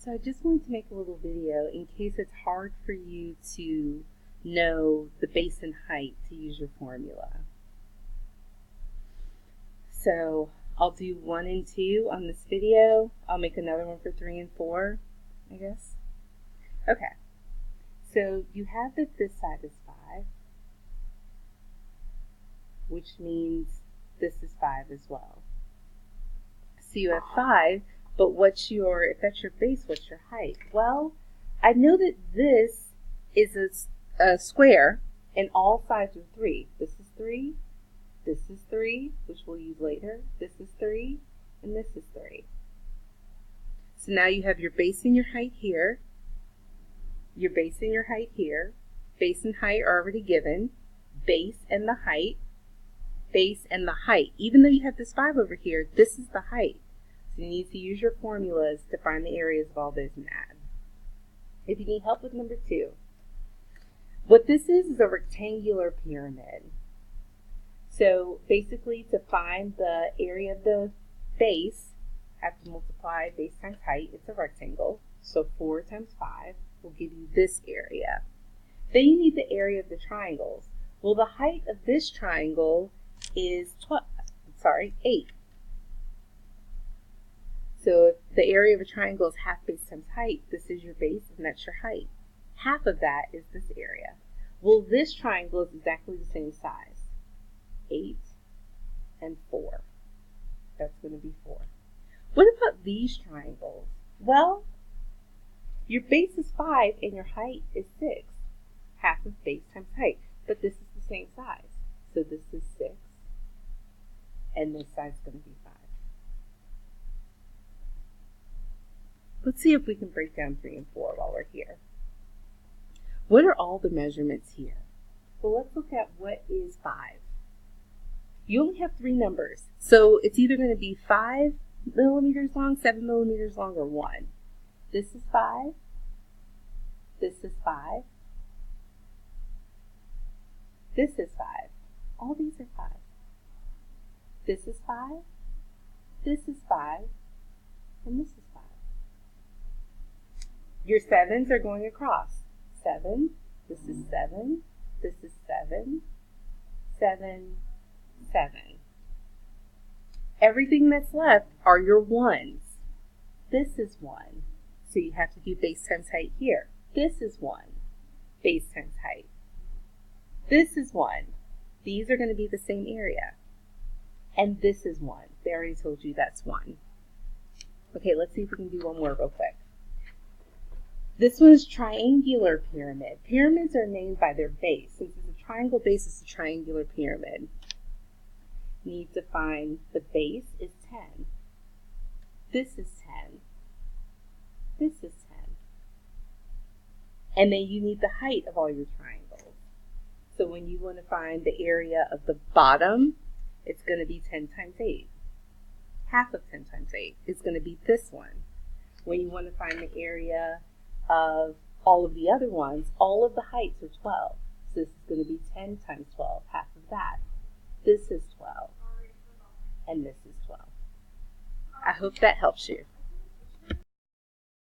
So I just wanted to make a little video in case it's hard for you to know the base and height to use your formula. So I'll do 1 and 2 on this video. I'll make another one for 3 and 4, I guess. Okay, so you have that this side is 5, which means this is 5 as well. So you have 5, but if that's your base, what's your height? Well, I know that this is a square and all sides are 3. This is 3, this is 3, which we'll use later, this is 3, and this is 3. So now you have your base and your height here, your base and your height here. Base and height are already given. Base and the height, base and the height. Even though you have this 5 over here, this is the height. So you need to use your formulas to find the areas of all those and add. If you need help with number 2, what this is a rectangular pyramid. So basically to find the area of the base, have to multiply base times height. It's a rectangle. So 4 times 5 will give you this area. Then you need the area of the triangles. Well, the height of this triangle is 8. So if the area of a triangle is half base times height, this is your base and that's your height. Half of that is this area. Well, this triangle is exactly the same size. 8 and 4. That's going to be 4. What about these triangles? Well, your base is 5 and your height is 6. Half of base times height. But this is the same size. So this is 6 and this side's going to be 5. Let's see if we can break down 3 and 4 while we're here. What are all the measurements here? Well, let's look at what is 5. You only have 3 numbers, so it's either going to be 5 millimeters long, 7 millimeters long, or 1. This is 5. This is 5. This is 5. All these are 5. This is 5. This is 5. And this is 5. Your 7s are going across. 7. This is 7. This is 7. 7. 7. Everything that's left are your 1s. This is 1. So you have to do base times height here. This is 1. Base times height. This is 1. These are going to be the same area. And this is 1. They already told you that's 1. Okay, let's see if we can do one more real quick. This one is triangular pyramid. Pyramids are named by their base. Since it's a triangle base, it's a triangular pyramid. You need to find the base is 10. This is 10. This is 10. And then you need the height of all your triangles. So when you want to find the area of the bottom, it's going to be 10 times 8. Half of 10 times 8 is going to be this one. When you want to find the area of all of the other ones, all of the heights are 12. So this is going to be 10 times 12, half of that. This is 12. And this is 12. I hope that helps you.